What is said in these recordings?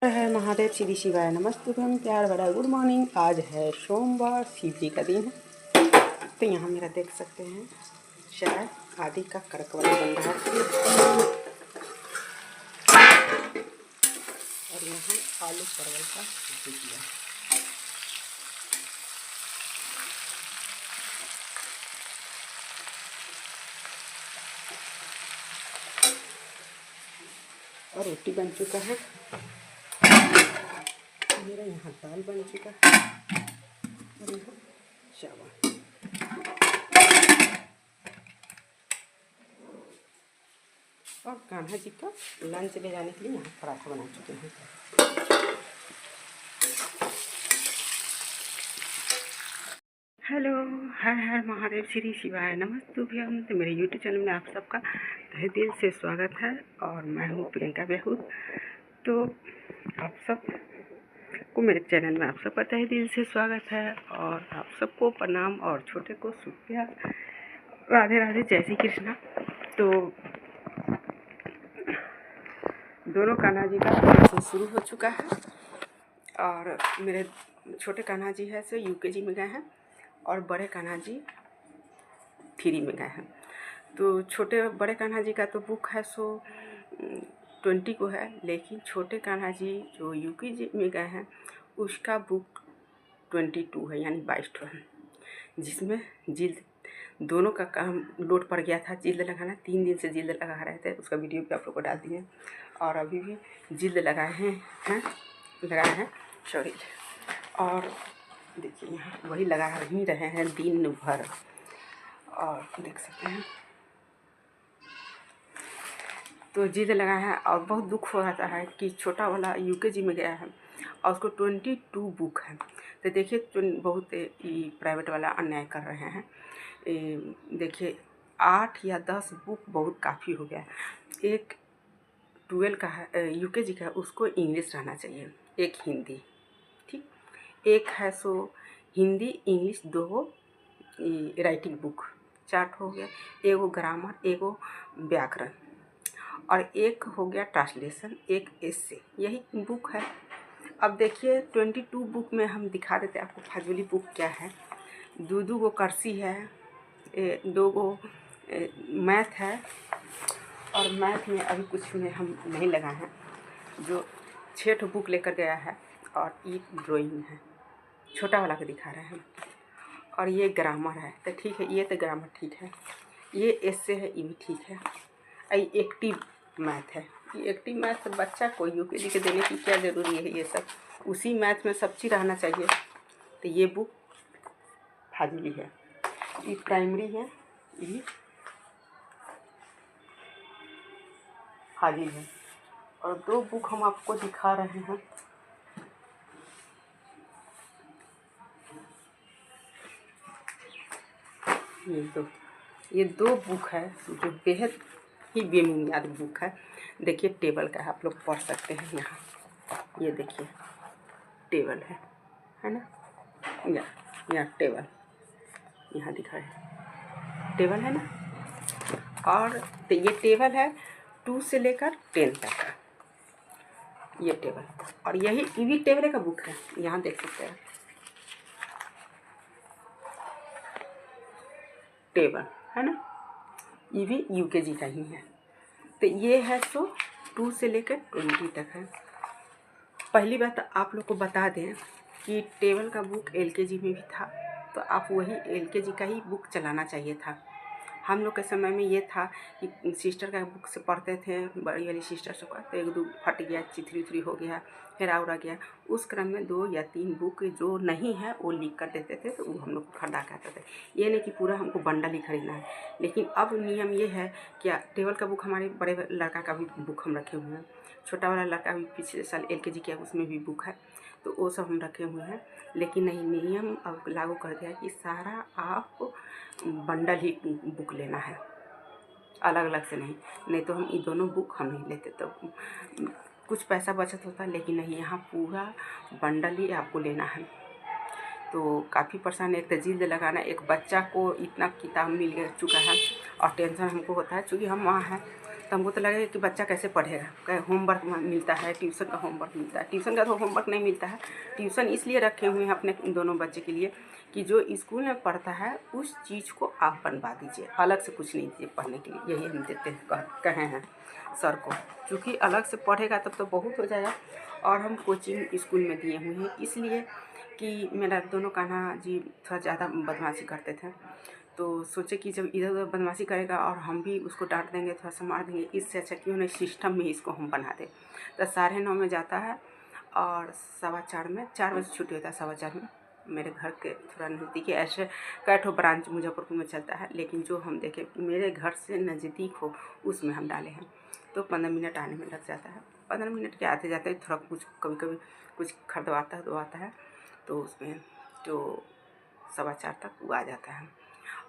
है महादेव श्री शिवाय नमस्तुभ्यम प्यार भरा गुड मॉर्निंग। आज है सोमवार, शिव जी का दिन है। तो यहाँ मेरा देख सकते हैं शायद आदि का करकवाली बन रहा है और यहाँ आलू परवल का भुजिया। और रोटी बन चुका है। मेरा यहाँ दाल बन चुका है और यहाँ चावल। और कान्हा जी का लंच ले जाने के लिए यहाँ पराठा बना चुके हैं। हेलो, हर हर महादेव श्री शिवाय नमस्तुभ्यम। तो मेरे यूट्यूब चैनल में आप सबका तहे दिल से स्वागत है और मैं हूँ प्रियंका बेहूद। तो आप सब को मेरे चैनल में आप सबका तहे दिल से स्वागत है और आप सबको प्रणाम और छोटे को शुक्रिया। राधे राधे, जय श्री कृष्णा। तो दोनों कान्हा जी का क्लास शुरू हो चुका है और मेरे छोटे कान्हा जी है सो यूकेजी में गए हैं और बड़े कान्हा जी 3 में गए हैं। तो छोटे बड़े कान्हा जी का तो बुक है सो 20 को है, लेकिन छोटे कान्हा जी जो यूकेजी में गए हैं उसका बुक 22 है, यानी 22 है, जिसमें जिल्द दोनों का काम लोड पड़ गया था। जिल्द लगाना 3 दिन से जिल्द लगा रहे थे, उसका वीडियो भी आप लोग को डाल दिए और अभी भी जिल्द लगाए हैं सॉरी। और देखिए यहाँ वही लगा ही रहे हैं दिन भर और देख सकते हैं। तो जिद लगा है और बहुत दुख हो रहा है कि छोटा वाला यूकेजी में गया है और उसको 22 बुक है। तो देखिए बहुत प्राइवेट वाला अन्याय कर रहे हैं। देखिए 8 या 10 बुक बहुत काफ़ी हो गया। एक 12 का है यूकेजी का, उसको इंग्लिश रहना चाहिए, एक हिंदी, ठीक, एक है सो हिंदी इंग्लिश 2 राइटिंग बुक, 4 हो गया, एगो ग्रामर, एगो व्याकरण और एक हो गया ट्रांसलेशन, एक एस्से, यही बुक है। अब देखिए 22 बुक में हम दिखा देते आपको फाजुली बुक क्या है। 2 गो कर्सी है, 2 गो मैथ है और मैथ में अभी कुछ में हम नहीं लगाए हैं। जो 6 बुक लेकर गया है और एक ड्राइंग है, छोटा वाला को दिखा रहे हैं। और ये ग्रामर है, तो ठीक है, ये तो ग्रामर ठीक है। ये एस्से है, ये भी ठीक है। ये एक्टिव मैथ है। ये एक्टिव मैथ बच्चा को यूकेजी के देने की क्या ज़रूरी है, ये सब उसी मैथ में सब चीज़ रहना चाहिए। तो ये बुक फाजिली है। ये प्राइमरी है, ये फाजिल है। और 2 बुक हम आपको दिखा रहे हैं। ये दो बुक है जो बेहद ही बेबुनियाद बुक है। देखिए टेबल का है, आप लोग पढ़ सकते हैं। यहाँ ये देखिए टेबल है ना, यहाँ टेबल यहाँ दिखा है, टेबल है ना। और तो ये टेबल है 2 से लेकर 10 तक का, ये टेबल। और यही भी टेबल का बुक है, यहाँ देख सकते हैं टेबल है ना, ये भी यूकेजी का ही है। तो ये है सो 2 से लेकर 20 तक है। पहली बात आप लोग को बता दें कि टेबल का बुक एलकेजी में भी था, तो आप वही एलकेजी का ही बुक चलाना चाहिए था। हम लोग के समय में ये था कि सिस्टर का बुक से पढ़ते थे, बड़ी वाली सिस्टर सब का, तो 1-2 फट गया, चिथरी उथरी हो गया, फिर और आ गया। उस क्रम में 2 या 3 बुक जो नहीं है वो लिख कर देते थे, तो वो हम लोग को खरीदा कहते थे। ये नहीं कि पूरा हमको बंडल ही खरीदना है। लेकिन अब नियम ये है कि टेबल का बुक, हमारे बड़े लड़का का भी बुक हम रखे हुए हैं, छोटा वाला लड़का भी पिछले साल एलकेजी किया, उसमें भी बुक है, तो वो सब हम रखे हुए हैं। लेकिन नहीं, नियम अब लागू कर दिया कि सारा आप बंडल ही बुक लेना है, अलग अलग से नहीं तो हम ये दोनों बुक हम नहीं लेते, तो कुछ पैसा बचत होता है। लेकिन नहीं, यहाँ पूरा बंडल ही आपको लेना है। तो काफ़ी परेशान, एक तो जिल्द लगाना, एक बच्चा को इतना किताब मिल चुका है और टेंशन हमको होता है, चूँकि हम वहाँ हैं तो हमको तो लगेगा कि बच्चा कैसे पढ़ेगा, क्या होमवर्क मिलता है, ट्यूशन का होमवर्क मिलता है। ट्यूशन का तो होमवर्क नहीं मिलता है। ट्यूशन इसलिए रखे हुए हैं अपने दोनों बच्चे के लिए कि जो स्कूल में पढ़ता है उस चीज़ को आप बनवा दीजिए, अलग से कुछ नहीं दीजिए पढ़ने के लिए। यही हम देते हैं, कहे हैं सर को, क्योंकि अलग से पढ़ेगा तब तो बहुत हो जाएगा। और हम कोचिंग स्कूल में दिए हुए हैं इसलिए कि मेरा दोनों कान्हा जी थोड़ा ज़्यादा बदमाशी करते थे, तो सोचे कि जब इधर उधर बदमाशी करेगा और हम भी उसको डांट देंगे, थोड़ा सा मार देंगे, इससे अच्छा क्यों नहीं सिस्टम में इसको हम बना दें। तो 9:30 में जाता है और 4:15 में, 4 बजे छुट्टी होता है, 4:15 में मेरे घर के थोड़ा नज़दीक है। ऐसे कई ठो ब्रांच मुजफ्फरपुर में चलता है, लेकिन जो हम देखें मेरे घर से नज़दीक हो उसमें हम डाले हैं। तो 15 मिनट आने में लग जाता है। 15 मिनट के आते जाते थोड़ा कुछ कभी कभी कुछ खरीदवाता है तो उसमें जो 4:15 तक वो आ जाता है।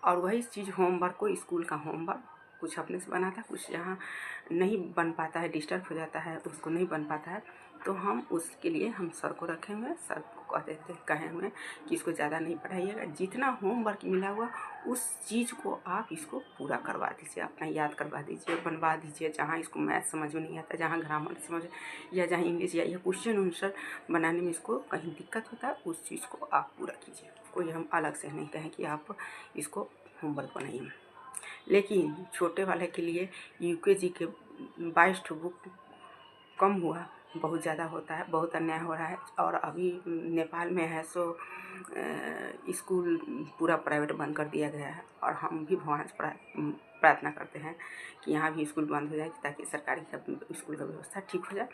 और वही चीज़ होमवर्क को, स्कूल का होमवर्क कुछ अपने से बनाता है, कुछ यहाँ नहीं बन पाता है, डिस्टर्ब हो जाता है, उसको नहीं बन पाता है, तो हम उसके लिए हम सर को रखे हुए हैं। सर को कह देते हैं, कहे हुए कि इसको ज़्यादा नहीं पढ़ाइएगा, जितना होमवर्क मिला हुआ उस चीज़ को आप इसको पूरा करवा दीजिए, अपना याद करवा दीजिए, बनवा दीजिए। जहाँ इसको मैथ समझ में नहीं आता, जहाँ ग्रामर समझ या जहाँ इंग्लिश या क्वेश्चन आंसर बनाने में इसको कहीं दिक्कत होता है, उस चीज़ को आप पूरा कीजिए। कोई हम अलग से नहीं कहें कि आप इसको होमवर्क बनाइए। लेकिन छोटे वाले के लिए यूकेजी के 22 ठो बुक कम हुआ, बहुत ज़्यादा होता है, बहुत अन्याय हो रहा है। और अभी नेपाल में है सो स्कूल पूरा प्राइवेट बंद कर दिया गया है, और हम भी भगवान से प्रार्थना करते हैं कि यहाँ भी स्कूल बंद हो जाए ताकि सरकारी स्कूल का व्यवस्था ठीक हो जाए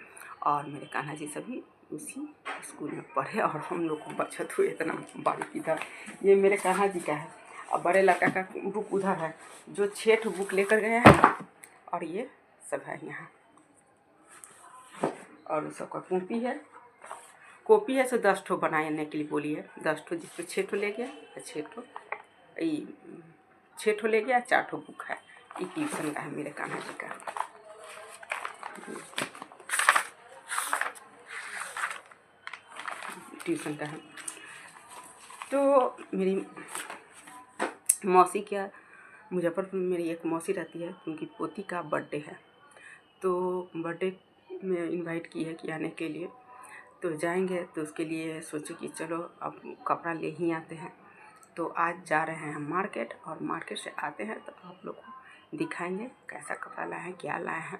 और मेरे कान्हा जी सभी उसी स्कूल में पढ़े और हम लोग को बचत हुए। इतना बारीकी था। ये मेरे कान्हा जी का है और बड़े लड़का का बुक उधर है जो 6 ठो बुक लेकर गया है, और ये सब है यहाँ। और सबका कॉपी है सो 10 ठो बनाने के लिए बोली है। 10 ठो जिसपे 6 ठो ले गया, 6 ठो ले गया, 4 ठो बुक है। ये ट्यूशन का है मेरे कान्हा जी का। ट्यूशन का है। तो मेरी मौसी क्या, मुजफ्फरपुर में मेरी एक मौसी रहती है, उनकी पोती का बर्थडे है, तो बर्थडे में इनवाइट की है कि आने के लिए, तो जाएंगे। तो उसके लिए सोचे कि चलो अब कपड़ा ले ही आते हैं। तो आज जा रहे हैं हम मार्केट, और मार्केट से आते हैं तो आप लोग को दिखाएंगे कैसा कपड़ा लाए हैं, क्या लाए हैं।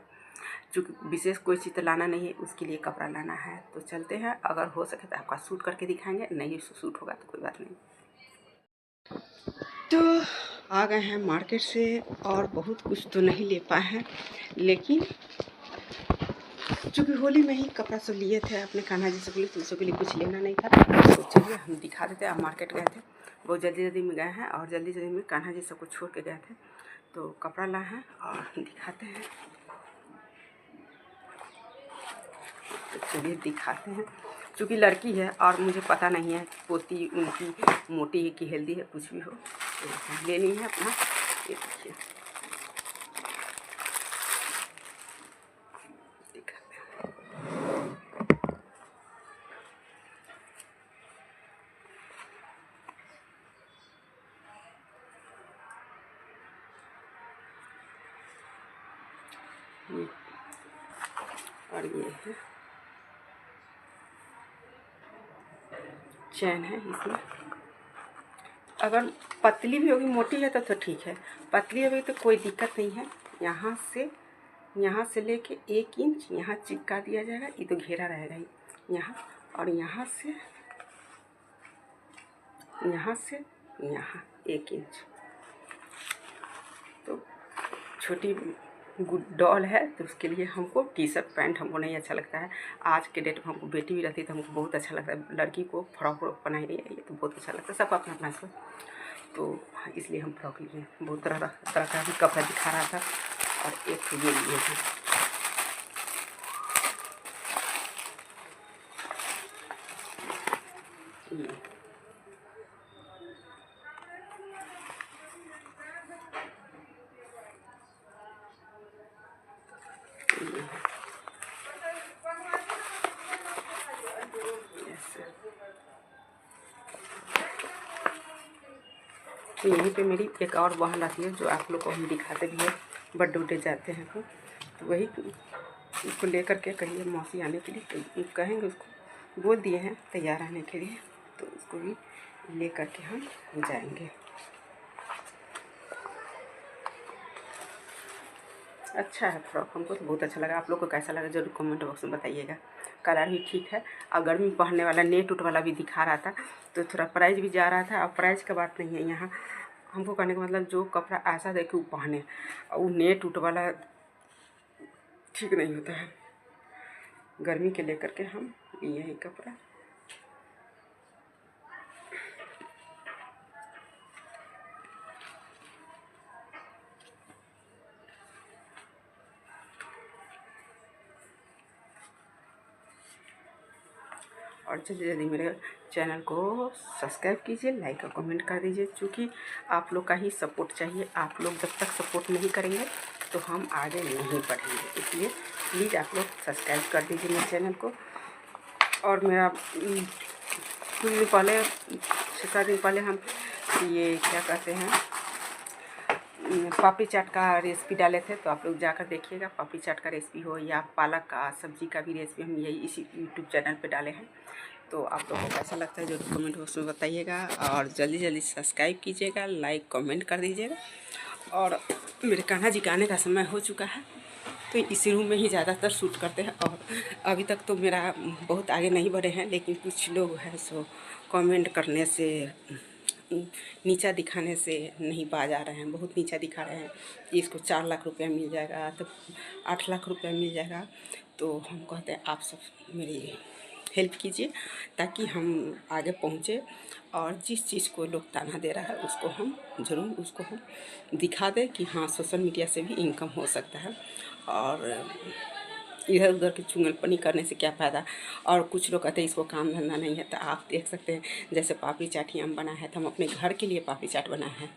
चूँकि विशेष कोई चीज़ तो लाना नहीं है, उसके लिए कपड़ा लाना है। तो चलते हैं, अगर हो सके तो आपका सूट करके दिखाएंगे, नहीं सूट होगा तो कोई बात नहीं। तो आ गए हैं मार्केट से, और बहुत कुछ तो नहीं ले पाए हैं, लेकिन चूँकि होली में ही कपड़ा सब लिए थे अपने कान्हा जी सब के लिए, तो उसके लिए कुछ लेना नहीं था। तो चलिए हम दिखा देते हैं। आप मार्केट गए थे, बहुत जल्दी में गए हैं, और जल्दी में कान्हा जी सबको छोड़ के गए थे, तो कपड़ा लाए हैं और दिखाते हैं। तो चलिए दिखाते हैं। चूँकि लड़की है और मुझे पता नहीं है पोती उनकी मोटी है कि हेल्दी है, कुछ भी हो, तो लेनी है अपना। ये देखिए, दिखाते हैं। ये और ये है चैन है इसमें। अगर पतली भी होगी, मोटी है तो ठीक है, पतली होगी तो कोई दिक्कत नहीं है। यहाँ से लेके 1 इंच यहाँ चिपका दिया जाएगा, ये तो घेरा रहेगा ही यहाँ, और यहाँ से यहाँ 1 इंच। तो छोटी डॉल है तो उसके लिए हमको टी शर्ट पैंट हमको नहीं अच्छा लगता है। आज के डेट में हमको बेटी भी रहती है तो हमको बहुत अच्छा लगता है, लड़की को फ्रॉक बनाई रही है, ये तो बहुत अच्छा लगता है। सबका अपना अपना इसमें, तो इसलिए हम फ्रॉक लिए। बहुत तरह का भी कपड़ा दिखा रहा था, और एक ये लिए थे। तो यहीं पे मेरी एक और बहन रहती है जो आप लोग को हम दिखाते भी है, बर्थडे जाते हैं तो तो वही उसको लेकर के कहिए मौसी आने के लिए, तो कहेंगे उसको, बोल दिए हैं तैयार आने के लिए, तो उसको भी ले करके हम जाएंगे। अच्छा है फ्रॉक, हमको तो बहुत अच्छा लगा। आप लोग को कैसा लगा जरूर कमेंट बॉक्स में बताइएगा। कलर भी ठीक है और गर्मी में पहनने वाला नेट उट वाला भी दिखा रहा था, तो थोड़ा प्राइस भी जा रहा था। और प्राइस का बात नहीं है यहाँ, हमको कहने का मतलब जो कपड़ा ऐसा देखे वो पहने, और वो नेट उट वाला ठीक नहीं होता है। गर्मी के लेकर के हम लिए हैं कपड़ा। और जल्दी जल्दी मेरे चैनल को सब्सक्राइब कीजिए, लाइक और कमेंट कर दीजिए, क्योंकि आप लोग का ही सपोर्ट चाहिए। आप लोग जब तक सपोर्ट नहीं करेंगे तो हम आगे नहीं बढ़ेंगे, इसलिए प्लीज़ आप लोग सब्सक्राइब कर दीजिए मेरे चैनल को। और मेरा कुछ दिन पहले 6-7 दिन पहले हम ये क्या कहते हैं पापड़ी चाट का रेसिपी डाले थे, तो आप लोग जाकर देखिएगा। पापड़ी चाट का रेसिपी हो या पालक का सब्जी का भी रेसिपी हम यही इसी यूट्यूब चैनल पे डाले हैं। तो आप लोगों को कैसा लगता है जो कमेंट बॉक्स में बताइएगा, और जल्दी जल्दी सब्सक्राइब कीजिएगा, लाइक कमेंट कर दीजिएगा। और मेरे कान्हा जी के आने का समय हो चुका है, तो इसी रूम में ही ज़्यादातर शूट करते हैं। और अभी तक तो मेरा बहुत आगे नहीं बढ़े हैं, लेकिन कुछ लोग हैं सो कमेंट करने से, नीचा दिखाने से नहीं बाज आ रहे हैं, बहुत नीचा दिखा रहे हैं कि इसको 4 लाख रुपया मिल जाएगा, तो 8 लाख रुपया मिल जाएगा। तो हम कहते हैं आप सब मेरी हेल्प कीजिए ताकि हम आगे पहुँचे, और जिस चीज़ को लोग ताना दे रहा है उसको हम ज़रूर उसको हम दिखा दें कि हाँ सोशल मीडिया से भी इनकम हो सकता है। और इधर उधर की चुगलपनी करने से क्या फ़ायदा। और कुछ लोग कहते हैं इसको काम धंधा नहीं है, तो आप देख सकते हैं जैसे पापड़ी चाट ही हम बनाए हैं, तो हम अपने घर के लिए पापड़ी चाट बनाए हैं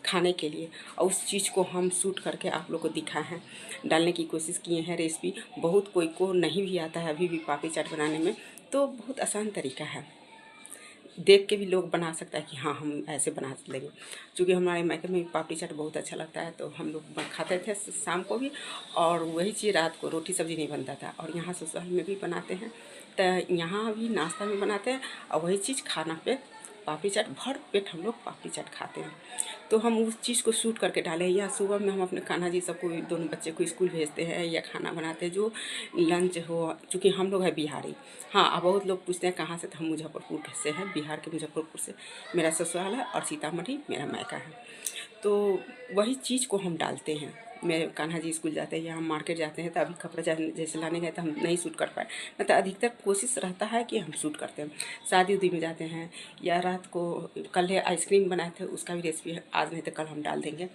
खाने के लिए, और उस चीज़ को हम शूट करके आप लोग को दिखाए हैं, डालने की कोशिश किए हैं रेसिपी। बहुत कोई को नहीं भी आता है अभी भी पापड़ी चाट बनाने में, तो बहुत आसान तरीका है, देख के भी लोग बना सकता है कि हाँ हम ऐसे बना लेंगे। क्योंकि हमारे मायके में पापड़ी चाट बहुत अच्छा लगता है, तो हम लोग खाते थे शाम को भी, और वही चीज़ रात को, रोटी सब्ज़ी नहीं बनता था। और यहाँ ससुराल में भी बनाते हैं, तो यहाँ भी नाश्ता में बनाते हैं, और वही चीज़ खाना पे पापड़ी चाट भर पेट हम लोग पापड़ी चाट खाते हैं। तो हम उस चीज़ को शूट करके डाले, या सुबह में हम अपने कान्हा जी सबको, दोनों बच्चे को स्कूल भेजते हैं या खाना बनाते हैं जो लंच हो। चूँकि हम लोग हैं बिहारी। हाँ, अब बहुत लोग पूछते हैं कहाँ से, तो हम मुजफ्फरपुर से हैं, बिहार के मुजफ्फरपुर से मेरा ससुराल है, और सीतामढ़ी मेरा मायका है। तो वही चीज़ को हम डालते हैं। मेरे कान्हा जी स्कूल जाते हैं या हम मार्केट जाते हैं, तो अभी कपड़ा जैसे लाने गए तो हम नहीं शूट कर पाए, न तो अधिकतर कोशिश रहता है कि हम शूट करते हैं। शादी उदी में जाते हैं, या रात को कल है आइसक्रीम बनाए थे, उसका भी रेसिपी आज नहीं तो कल हम डाल देंगे।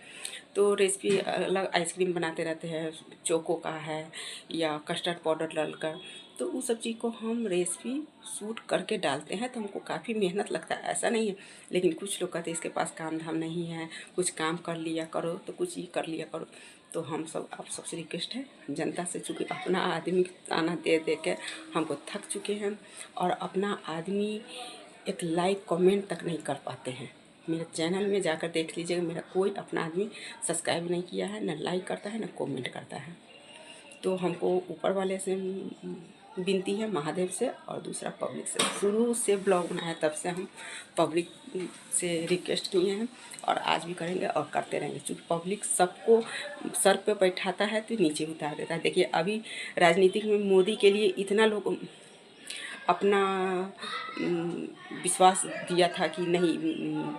तो रेसिपी अलग आइसक्रीम बनाते रहते हैं, चोको का है या कस्टर्ड पाउडर डालकर, तो उस सब चीज़ को हम रेसिपी शूट करके डालते हैं। तो हमको काफ़ी मेहनत लगता है, ऐसा नहीं है। लेकिन कुछ लोग कहते हैं इसके पास काम धाम नहीं है, कुछ काम कर लिया करो, तो कुछ ये कर लिया करो। तो हम सब, आप सबसे रिक्वेस्ट है जनता से, चूँकि अपना आदमी ताना दे दे के हमको थक चुके हैं, और अपना आदमी एक लाइक कमेंट तक नहीं कर पाते हैं। मेरे चैनल में जाकर देख लीजिएगा, मेरा कोई अपना आदमी सब्सक्राइब नहीं किया है, न लाइक करता है, न कमेंट करता है। तो हमको ऊपर वाले से विनती है, महादेव से, और दूसरा पब्लिक से। शुरू से ब्लॉग बनाया तब से हम पब्लिक से रिक्वेस्ट किए हैं, और आज भी करेंगे और करते रहेंगे। क्योंकि पब्लिक सबको सर पे बैठाता है तो नीचे उतार देता है। देखिए अभी राजनीतिक में मोदी के लिए इतना लोग अपना विश्वास दिया था कि नहीं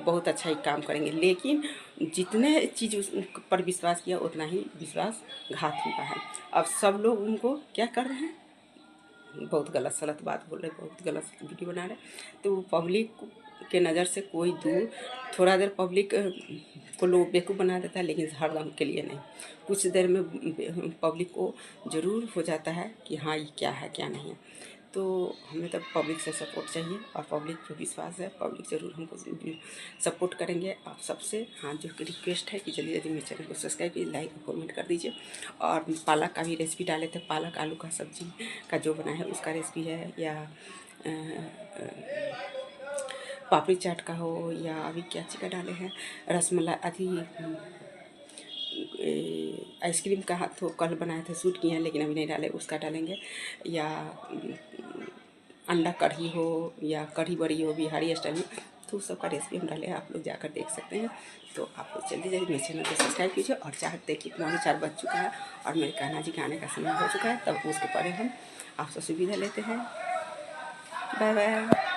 बहुत अच्छा ही काम करेंगे, लेकिन जितने चीज़ उस पर विश्वास किया उतना ही विश्वासघात हुआ है। अब सब लोग उनको क्या कर रहे हैं, बहुत गलत सलत बात बोल रहे, बहुत गलत वीडियो बना रहे। तो पब्लिक के नज़र से कोई दूर, थोड़ा देर पब्लिक को लोग बेवकूफ़ बना देता है, लेकिन हरदम के लिए नहीं। कुछ देर में पब्लिक को ज़रूर हो जाता है कि हाँ ये क्या है क्या नहीं है। तो हमें तो पब्लिक से सपोर्ट चाहिए, और पब्लिक पे विश्वास है, पब्लिक ज़रूर हमको सपोर्ट करेंगे। आप सबसे हाथ जोड़ के रिक्वेस्ट है कि जल्दी जल्दी मेरे चैनल को सब्सक्राइब कीजिए, लाइक और कमेंट कर दीजिए। और पालक का भी रेसिपी डाले थे, पालक आलू का सब्जी का जो बना है उसका रेसिपी है, या पापड़ी चाट का हो, या अभी क्या चीज़ का डाले हैं, रसमलाई अभी आइसक्रीम का तो कल बनाए थे, शूट किए हैं लेकिन अभी नहीं डाले, उसका डालेंगे। या अंडा कढ़ी हो या कढ़ी बड़ी हो बिहारी स्टाइल में, तो उस सब का रेसिपी हम डाले, आप लोग जाकर देख सकते हैं। तो आप लोग जल्दी जल्दी मेरे चैनल को सब्सक्राइब कीजिए। और 4 देखिए पौने 4 बज चुका है और मेरे कान्हा जी के आने का समय हो चुका है, तब उसके पहले हम आपसे सुविधा लेते हैं। Bye bye.